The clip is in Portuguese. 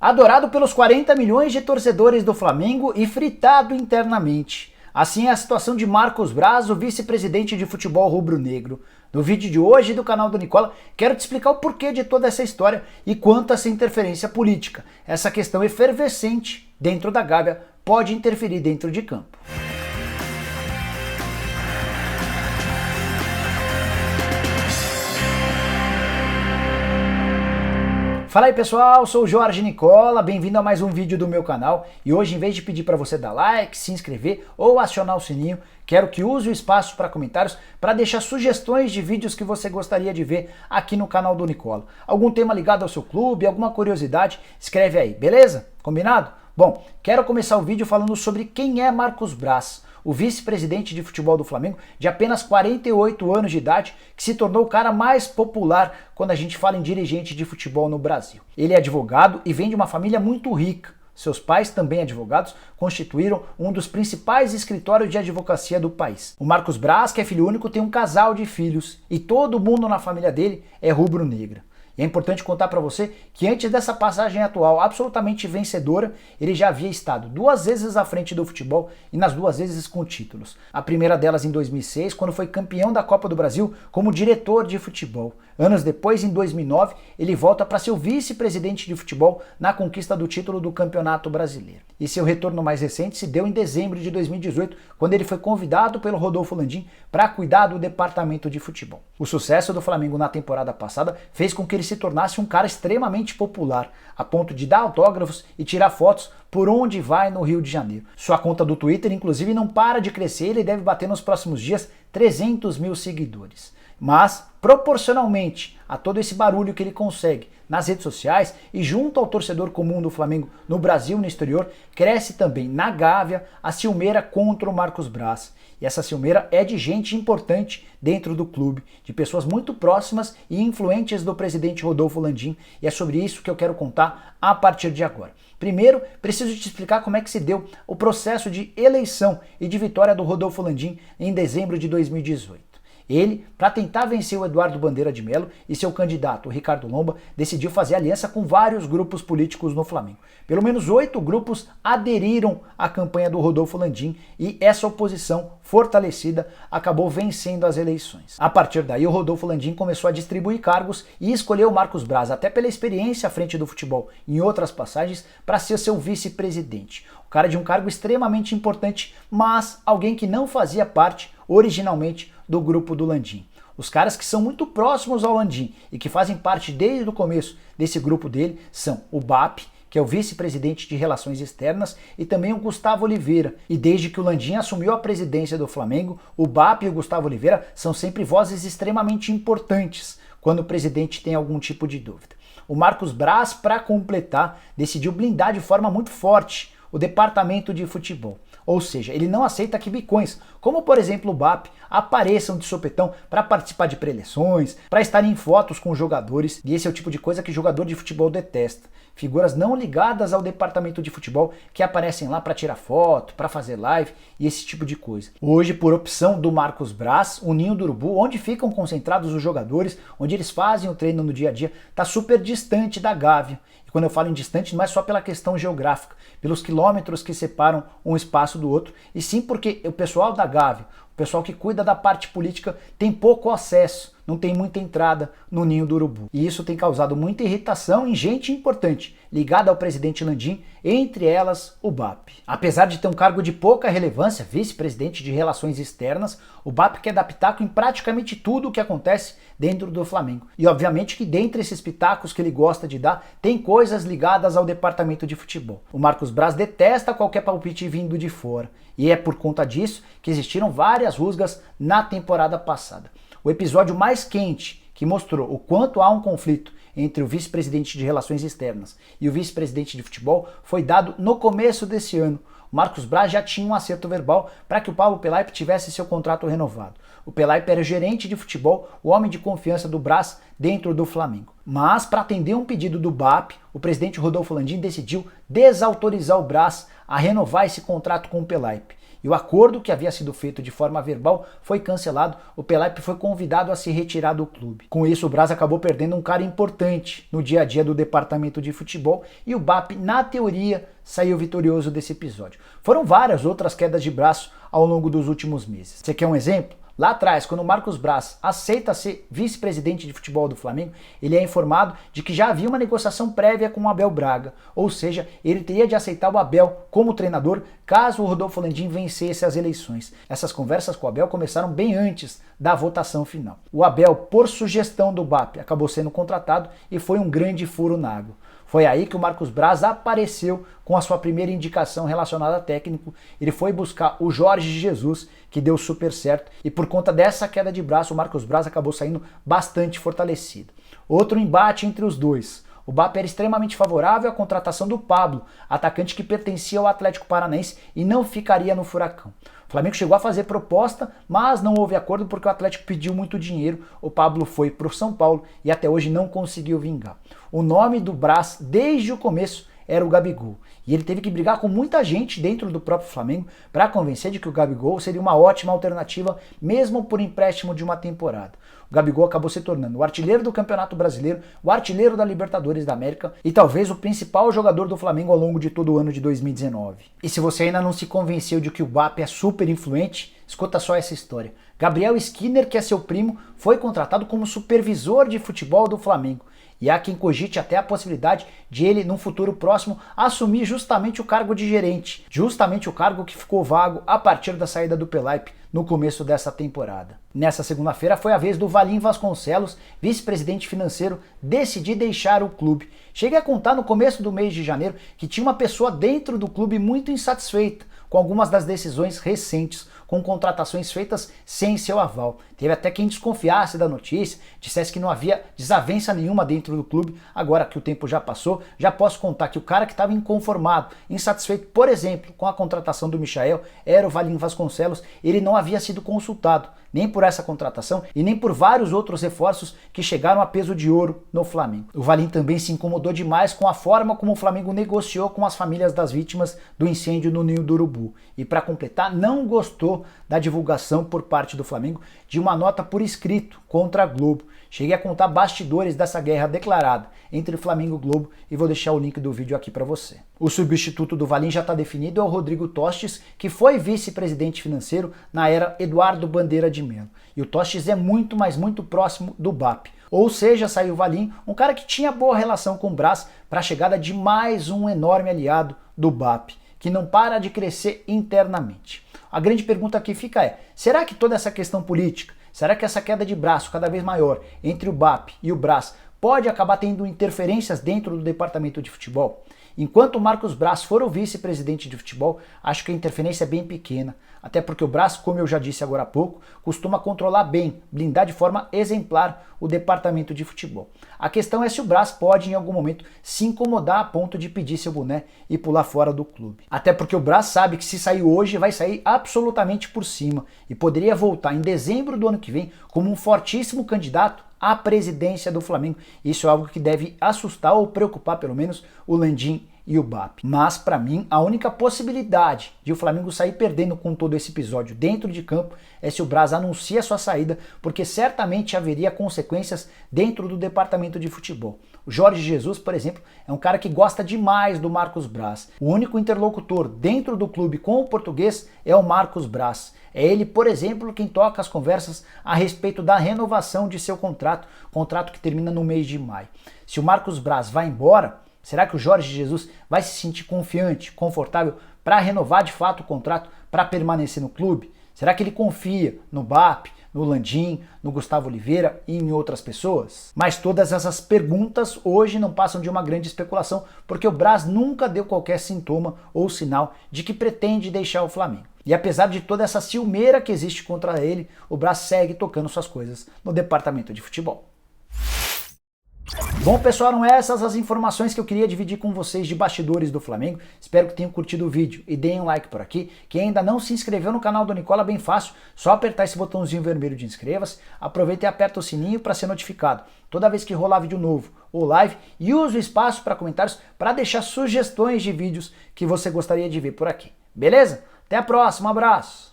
Adorado pelos 40 milhões de torcedores do Flamengo e fritado internamente. Assim é a situação de Marcos Braz, o vice-presidente de futebol rubro-negro. No vídeo de hoje do canal do Nicola, quero te explicar o porquê de toda essa história e quanto essa interferência política, essa questão efervescente dentro da Gávea, pode interferir dentro de campo. Fala aí pessoal, sou o Jorge Nicola, bem-vindo a mais um vídeo do meu canal e hoje, em vez de pedir para você dar like, se inscrever ou acionar o sininho, quero que use o espaço para comentários para deixar sugestões de vídeos que você gostaria de ver aqui no canal do Nicola. Algum tema ligado ao seu clube, alguma curiosidade, escreve aí, beleza? Combinado? Bom, quero começar o vídeo falando sobre quem é Marcos Braz, o vice-presidente de futebol do Flamengo, de apenas 48 anos de idade, que se tornou o cara mais popular quando a gente fala em dirigente de futebol no Brasil. Ele é advogado e vem de uma família muito rica. Seus pais, também advogados, constituíram um dos principais escritórios de advocacia do país. O Marcos Braz, que é filho único, tem um casal de filhos e todo mundo na família dele é rubro-negra. E é importante contar para você que antes dessa passagem atual absolutamente vencedora, ele já havia estado 2 vezes à frente do futebol e nas 2 vezes com títulos. A primeira delas em 2006, quando foi campeão da Copa do Brasil como diretor de futebol. Anos depois, em 2009, ele volta para ser o vice-presidente de futebol na conquista do título do Campeonato Brasileiro. E seu retorno mais recente se deu em dezembro de 2018, quando ele foi convidado pelo Rodolfo Landim para cuidar do departamento de futebol. O sucesso do Flamengo na temporada passada fez com que ele se tornasse um cara extremamente popular, a ponto de dar autógrafos e tirar fotos por onde vai no Rio de Janeiro. Sua conta do Twitter, inclusive, não para de crescer e ele deve bater nos próximos dias 300 mil seguidores. Mas, proporcionalmente a todo esse barulho que ele consegue nas redes sociais e junto ao torcedor comum do Flamengo no Brasil e no exterior, cresce também na Gávea a ciumeira contra o Marcos Braz. E essa ciumeira é de gente importante dentro do clube, de pessoas muito próximas e influentes do presidente Rodolfo Landim, e é sobre isso que eu quero contar a partir de agora. Primeiro, preciso te explicar como é que se deu o processo de eleição e de vitória do Rodolfo Landim em dezembro de 2018. Ele, para tentar vencer o Eduardo Bandeira de Melo e seu candidato, o Ricardo Lomba, decidiu fazer aliança com vários grupos políticos no Flamengo. Pelo menos 8 grupos aderiram à campanha do Rodolfo Landim e essa oposição fortalecida acabou vencendo as eleições. A partir daí, o Rodolfo Landim começou a distribuir cargos e escolheu o Marcos Braz, até pela experiência à frente do futebol em outras passagens, para ser seu vice-presidente. O cara de um cargo extremamente importante, mas alguém que não fazia parte originalmente do grupo do Landim. Os caras que são muito próximos ao Landim e que fazem parte desde o começo desse grupo dele são o BAP, que é o vice-presidente de Relações Externas, e também o Gustavo Oliveira. E desde que o Landim assumiu a presidência do Flamengo, o BAP e o Gustavo Oliveira são sempre vozes extremamente importantes quando o presidente tem algum tipo de dúvida. O Marcos Braz, para completar, decidiu blindar de forma muito forte o departamento de futebol. Ou seja, ele não aceita que bicões, como por exemplo o BAP, apareçam de sopetão para participar de preleções, para estarem em fotos com jogadores, e esse é o tipo de coisa que jogador de futebol detesta. Figuras não ligadas ao departamento de futebol que aparecem lá para tirar foto, para fazer live e esse tipo de coisa. Hoje, por opção do Marcos Braz, o Ninho do Urubu, onde ficam concentrados os jogadores, onde eles fazem o treino no dia a dia, está super distante da Gávea. E quando eu falo em distante, não é só pela questão geográfica, pelos quilômetros que separam um espaço do outro, e sim porque o pessoal da Gávea, o pessoal que cuida da parte política, tem pouco acesso, não tem muita entrada no Ninho do Urubu. E isso tem causado muita irritação em gente importante, ligada ao presidente Landim, entre elas o BAP. Apesar de ter um cargo de pouca relevância, vice-presidente de Relações Externas, o BAP quer dar pitaco em praticamente tudo o que acontece dentro do Flamengo. E obviamente que dentre esses pitacos que ele gosta de dar, tem coisas ligadas ao departamento de futebol. O Marcos Braz detesta qualquer palpite vindo de fora, e é por conta disso que existiram várias rusgas na temporada passada. O episódio mais quente, que mostrou o quanto há um conflito entre o vice-presidente de Relações Externas e o vice-presidente de futebol, foi dado no começo desse ano. O Marcos Braz já tinha um acerto verbal para que o Paulo Pelaipe tivesse seu contrato renovado. O Pelaipe era gerente de futebol, o homem de confiança do Braz dentro do Flamengo. Mas, para atender um pedido do BAP, o presidente Rodolfo Landim decidiu desautorizar o Braz a renovar esse contrato com o Pelaipe. e o acordo que havia sido feito de forma verbal foi cancelado, o Pelaipe foi convidado a se retirar do clube. Com isso, o Braz acabou perdendo um cara importante no dia a dia do departamento de futebol e o BAP, na teoria, saiu vitorioso desse episódio. Foram várias outras quedas de braço ao longo dos últimos meses. Você quer um exemplo? Lá atrás, quando o Marcos Braz aceita ser vice-presidente de futebol do Flamengo, ele é informado de que já havia uma negociação prévia com o Abel Braga, ou seja, ele teria de aceitar o Abel como treinador caso o Rodolfo Landim vencesse as eleições. Essas conversas com o Abel começaram bem antes da votação final. O Abel, por sugestão do BAP, acabou sendo contratado e foi um grande furo na água. Foi aí que o Marcos Braz apareceu com a sua primeira indicação relacionada a técnico. Ele foi buscar o Jorge Jesus, que deu super certo, e por conta dessa queda de braço, o Marcos Braz acabou saindo bastante fortalecido. Outro embate entre os dois. O BAP era extremamente favorável à contratação do Pablo, atacante que pertencia ao Atlético Paranaense e não ficaria no Furacão. O Flamengo chegou a fazer proposta, mas não houve acordo porque o Atlético pediu muito dinheiro. O Pablo foi para o São Paulo e até hoje não conseguiu vingar. O nome do Braz, desde o começo, era o Gabigol. E ele teve que brigar com muita gente dentro do próprio Flamengo para convencer de que o Gabigol seria uma ótima alternativa, mesmo por empréstimo de uma temporada. O Gabigol acabou se tornando o artilheiro do Campeonato Brasileiro, o artilheiro da Libertadores da América e talvez o principal jogador do Flamengo ao longo de todo o ano de 2019. E se você ainda não se convenceu de que o BAP é super influente, escuta só essa história. Gabriel Skinner, que é seu primo, foi contratado como supervisor de futebol do Flamengo. E há quem cogite até a possibilidade de ele, num futuro próximo, assumir justamente o cargo de gerente. Justamente o cargo que ficou vago a partir da saída do Pelaipe no começo dessa temporada. Nessa segunda-feira foi a vez do Valim Vasconcelos, vice-presidente financeiro, decidir deixar o clube. Cheguei a contar no começo do mês de janeiro que tinha uma pessoa dentro do clube muito insatisfeita com algumas das decisões recentes, com contratações feitas sem seu aval. Teve até quem desconfiasse da notícia, dissesse que não havia desavença nenhuma dentro do clube. Agora que o tempo já passou, já posso contar que o cara que estava inconformado, insatisfeito, por exemplo, com a contratação do Michael, era o Valim Vasconcelos. Ele não havia sido consultado, nem por essa contratação e nem por vários outros reforços que chegaram a peso de ouro no Flamengo. O Valim também se incomodou demais com a forma como o Flamengo negociou com as famílias das vítimas do incêndio no Ninho do Urubu. E para completar, não gostou da divulgação por parte do Flamengo de uma nota por escrito contra a Globo. Cheguei a contar bastidores dessa guerra declarada entre Flamengo e Globo e vou deixar o link do vídeo aqui para você. O substituto do Valim já está definido, é o Rodrigo Tostes, que foi vice-presidente financeiro na era Eduardo Bandeira de Melo. E o Tostes é muito, mas muito próximo do BAP. Ou seja, saiu o Valim, um cara que tinha boa relação com o Braz, para a chegada de mais um enorme aliado do BAP, que não para de crescer internamente. A grande pergunta aqui fica será que toda essa questão política, será que essa queda de braço cada vez maior entre o BAP e o Braz pode acabar tendo interferências dentro do departamento de futebol? Enquanto o Marcos Braz for o vice-presidente de futebol, acho que a interferência é bem pequena, até porque o Braz, como eu já disse agora há pouco, costuma controlar bem, blindar de forma exemplar o departamento de futebol. A questão é se o Braz pode em algum momento se incomodar a ponto de pedir seu boné e pular fora do clube. Até porque o Braz sabe que se sair hoje vai sair absolutamente por cima e poderia voltar em dezembro do ano que vem como um fortíssimo candidato à presidência do Flamengo. Isso é algo que deve assustar ou preocupar pelo menos o Landim e o BAP. Mas para mim a única possibilidade de o Flamengo sair perdendo com todo esse episódio dentro de campo é se o Braz anuncia sua saída, porque certamente haveria consequências dentro do departamento de futebol. O Jorge Jesus, por exemplo, é um cara que gosta demais do Marcos Braz. O único interlocutor dentro do clube com o português é o Marcos Braz. É ele, por exemplo, quem toca as conversas a respeito da renovação de seu contrato que termina no mês de maio. Se o Marcos Braz vai embora, será que o Jorge Jesus vai se sentir confiante, confortável para renovar de fato o contrato, para permanecer no clube? Será que ele confia no BAP, no Landim, no Gustavo Oliveira e em outras pessoas? Mas todas essas perguntas hoje não passam de uma grande especulação, porque o Braz nunca deu qualquer sintoma ou sinal de que pretende deixar o Flamengo. E apesar de toda essa ciumeira que existe contra ele, o Braz segue tocando suas coisas no departamento de futebol. Bom, pessoal, eram essas as informações que eu queria dividir com vocês de bastidores do Flamengo. Espero que tenham curtido o vídeo e deem um like por aqui. Quem ainda não se inscreveu no canal do Nicola, bem fácil, só apertar esse botãozinho vermelho de inscreva-se, aproveita e aperta o sininho para ser notificado toda vez que rolar vídeo novo ou live, e use o espaço para comentários para deixar sugestões de vídeos que você gostaria de ver por aqui. Beleza? Até a próxima, um abraço!